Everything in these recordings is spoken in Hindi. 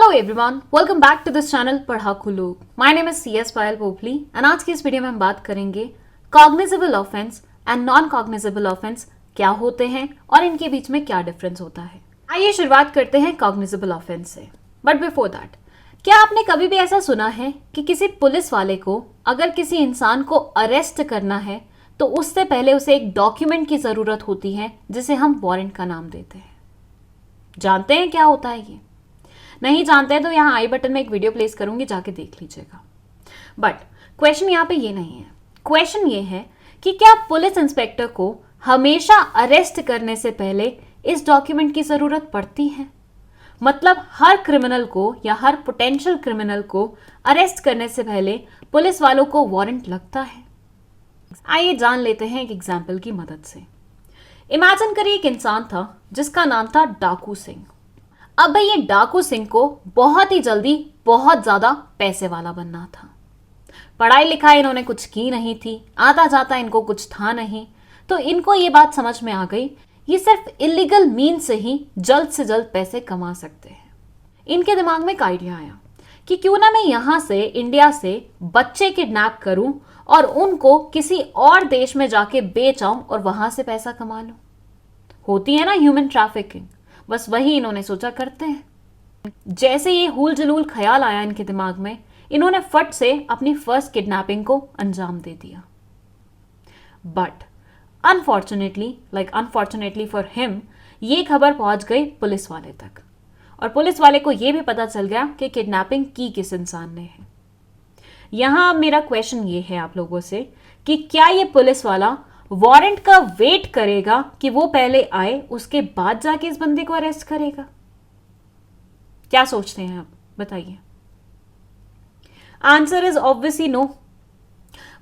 Hello everyone, welcome back to this channel पढ़ाकू लोग। My name is CS Payal Popli and आज की इस वीडियो में हम बात करेंगे cognizable offence and non cognizable offence क्या होते हैं और इनके बीच में क्या डिफरेंस होता है। आइए शुरुआत करते हैं कॉग्निजेबल ऑफेंस से। बट बिफोर दैट, क्या आपने कभी भी ऐसा सुना है कि किसी पुलिस वाले को अगर किसी इंसान को अरेस्ट करना है तो उससे पहले उसे एक डॉक्यूमेंट की जरूरत होती है जिसे हम वारंट का नाम देते हैं? जानते हैं क्या होता है ये? नहीं जानते हैं तो यहाँ आई बटन में एक वीडियो प्लेस करूंगी, जाके देख लीजिएगा। बट क्वेश्चन यहाँ पे ये नहीं है। क्वेश्चन ये है कि क्या पुलिस इंस्पेक्टर को हमेशा अरेस्ट करने से पहले इस डॉक्यूमेंट की जरूरत पड़ती है? मतलब हर क्रिमिनल को या हर पोटेंशियल क्रिमिनल को अरेस्ट करने से पहले पुलिस वालों को वारंट लगता है? आइए जान लेते हैं एक एग्जाम्पल की मदद से। इमेजिन करिए एक इंसान था जिसका नाम था डाकू सिंह। अब भाई ये डाकू सिंह को बहुत ही जल्दी बहुत ज्यादा पैसे वाला बनना था। पढ़ाई लिखाई इन्होंने कुछ की नहीं थी, आता जाता इनको कुछ था नहीं, तो इनको ये बात समझ में आ गई ये सिर्फ इलीगल मीन से ही जल्द से जल्द पैसे कमा सकते हैं। इनके दिमाग में एक आइडिया आया कि क्यों ना मैं यहां से इंडिया से बच्चे किडनैप करूं और उनको किसी और देश में जाके बेच आऊं और वहां से पैसा कमा लूं। होती है ना ह्यूमन ट्रैफिकिंग, बस वही इन्होंने सोचा करते हैं। जैसे ये हुल जलूल ख्याल आया इनके दिमाग में, इन्होंने फट से अपनी फर्स्ट किडनैपिंग को अंजाम दे दिया। बट अनफॉर्चुनेटली फॉर हिम, ये खबर पहुंच गई पुलिस वाले तक और पुलिस वाले को यह भी पता चल गया कि किडनैपिंग की किस इंसान ने है। यहां मेरा क्वेश्चन ये है आप लोगों से कि क्या ये पुलिस वाला वारंट का वेट करेगा कि वो पहले आए, उसके बाद जाके इस बंदे को अरेस्ट करेगा? क्या सोचते हैं आप, बताइए। Answer is obviously no.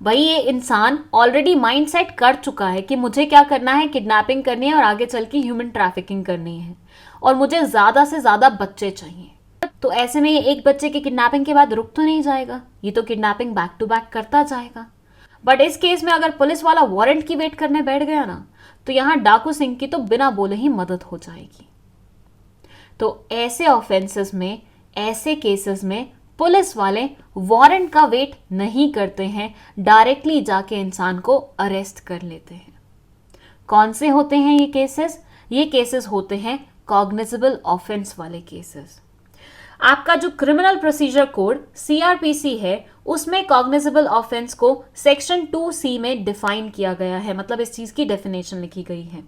भाई ये इंसान ऑलरेडी माइंड सेट कर चुका है कि मुझे क्या करना है, किडनैपिंग करनी है और आगे चल के ह्यूमन ट्रैफिकिंग करनी है और मुझे ज्यादा से ज्यादा बच्चे चाहिए। तो ऐसे में ये एक बच्चे की किडनैपिंग के बाद रुक तो नहीं जाएगा, ये तो किडनैपिंग बैक टू बैक करता जाएगा। बट इस केस में अगर पुलिस वाला वारंट की वेट करने बैठ गया ना, तो यहां डाकू सिंह की तो बिना बोले ही मदद हो जाएगी। तो ऐसे ऑफेंसेस में, ऐसे केसेस में पुलिस वाले वारंट का वेट नहीं करते हैं, डायरेक्टली जाके इंसान को अरेस्ट कर लेते हैं। कौन से होते हैं ये केसेस? ये केसेस होते हैं कॉग्निजेबल ऑफेंस वाले केसेस। आपका जो क्रिमिनल प्रोसीजर कोड CRPC है, उसमें कॉग्निजेबल ऑफेंस को सेक्शन 2C में डिफाइन किया गया है। मतलब इस चीज की डेफिनेशन लिखी गई है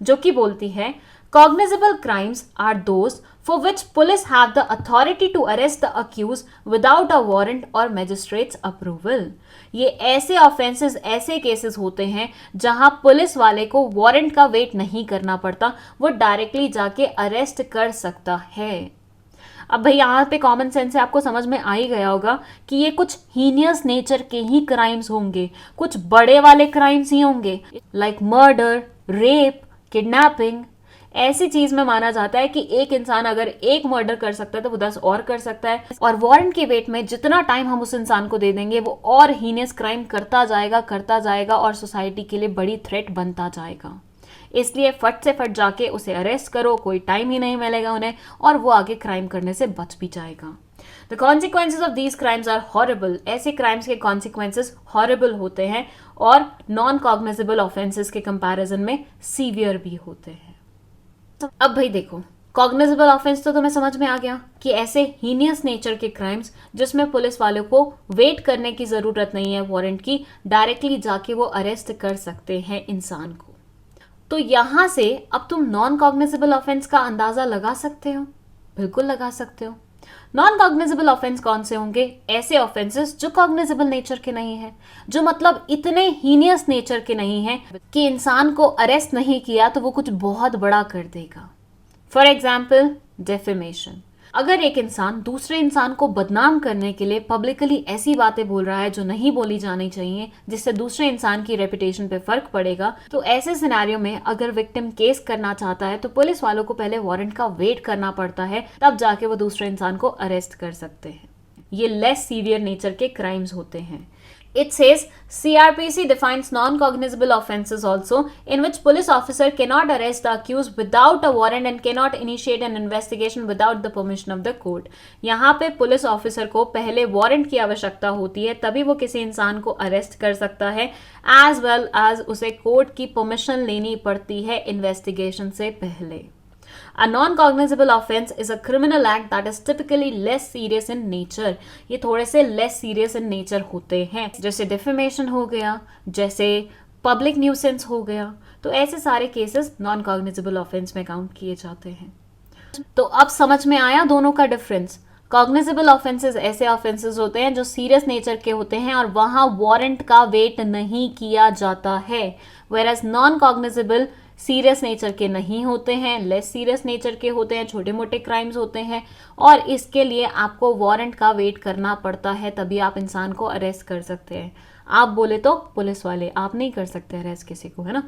जो कि बोलती है cognizable crimes are those for which police have the authority to arrest the accuse without a warrant और मैजिस्ट्रेट्स अप्रूवल। ये ऐसे ऑफेंसेस, ऐसे केसेस होते हैं जहां पुलिस वाले को वारंट का वेट नहीं करना पड़ता, वो डायरेक्टली जाके अरेस्ट कर सकता है। अब भाई यहाँ पे कॉमन सेंस से आपको समझ में आ ही गया होगा कि ये कुछ हीनियस नेचर के ही क्राइम्स होंगे, कुछ बड़े वाले क्राइम्स ही होंगे, लाइक मर्डर, रेप, किडनैपिंग। ऐसी चीज में माना जाता है कि एक इंसान अगर एक मर्डर कर सकता है तो वो 10 और कर सकता है, और वारंट के वेट में जितना टाइम हम उस इंसान को दे देंगे वो और हीनियस क्राइम करता जाएगा और सोसाइटी के लिए बड़ी थ्रेट बनता जाएगा। इसलिए फट से फट जाके उसे अरेस्ट करो, कोई टाइम ही नहीं मिलेगा उन्हें और वो आगे क्राइम करने से बच भी जाएगा। The consequences of these crimes are horrible. ऐसे क्राइम्स के कॉन्सिक्वेंसेज हॉरेबल होते हैं और नॉन कॉग्निजेबल ऑफेंसेस के कंपैरिजन में सीवियर भी होते हैं। अब भाई देखो, कॉग्निजेबल ऑफेंस तो तुम्हें समझ में आ गया कि ऐसे हीनियस नेचर के क्राइम्स जिसमें पुलिस वालों को वेट करने की जरूरत नहीं है वारंट की, डायरेक्टली जाके वो अरेस्ट कर सकते हैं इंसान को। तो यहां से अब तुम नॉन कॉग्निजेबल ऑफेंस का अंदाजा लगा सकते हो, बिल्कुल लगा सकते हो। नॉन कॉग्निजेबल ऑफेंस कौन से होंगे? ऐसे ऑफेंसेस जो कॉग्निजेबल नेचर के नहीं है, जो मतलब इतने हीनियस नेचर के नहीं है कि इंसान को अरेस्ट नहीं किया तो वो कुछ बहुत बड़ा कर देगा। For example defamation. अगर एक इंसान दूसरे इंसान को बदनाम करने के लिए पब्लिकली ऐसी बातें बोल रहा है जो नहीं बोली जानी चाहिए, जिससे दूसरे इंसान की रेपुटेशन पे फर्क पड़ेगा, तो ऐसे सिनेरियो में अगर विक्टिम केस करना चाहता है तो पुलिस वालों को पहले वारंट का वेट करना पड़ता है, तब जाके वो दूसरे इंसान को अरेस्ट कर सकते हैं। ये लेस सीवियर नेचर के क्राइम्स होते हैं। It says CRPC defines non-cognizable offences also, in which police officer cannot arrest the accused without a warrant and cannot initiate an investigation without the permission of the court. यहाँ पे पुलिस ऑफिसर को पहले वारंट की आवश्यकता होती है, तभी वो किसी इंसान को अरेस्ट कर सकता है, एज वेल एज उसे कोर्ट की परमिशन लेनी पड़ती है इन्वेस्टिगेशन से पहले. A non-cognizable offense is a criminal act that is typically less serious in nature. ये थोड़े से less serious in nature होते हैं, जैसे defamation हो गया, जैसे public nuisance हो गया. तो ऐसे सारे cases non-cognizable offense में काउंट किए जाते हैं. तो अब समझ में आया दोनों का डिफरेंस. कॉग्निजेबल ऑफेंसेस ऐसे ऑफेंसेस होते हैं जो सीरियस नेचर के होते हैं और वहां वारंट का वेट नहीं किया जाता है, where non cognizable serious nature के नहीं होते हैं, लेस सीरियस नेचर के होते हैं, छोटे मोटे क्राइम्स होते हैं, और इसके लिए आपको वारंट का वेट करना पड़ता है, तभी आप इंसान को अरेस्ट कर सकते हैं. आप बोले तो पुलिस वाले, आप नहीं कर सकते अरेस्ट किसी को, है ना.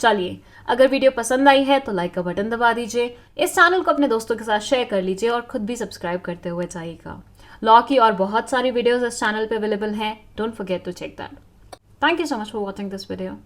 चलिए, अगर वीडियो पसंद आई है तो लाइक का बटन दबा दीजिए, इस चैनल को अपने दोस्तों के साथ शेयर कर लीजिए और खुद भी सब्सक्राइब करते हुए जाइएगा. लॉ की और बहुत सारी वीडियोस इस चैनल पे अवेलेबल हैं. Don't forget to check that. Thank you so much for watching this video.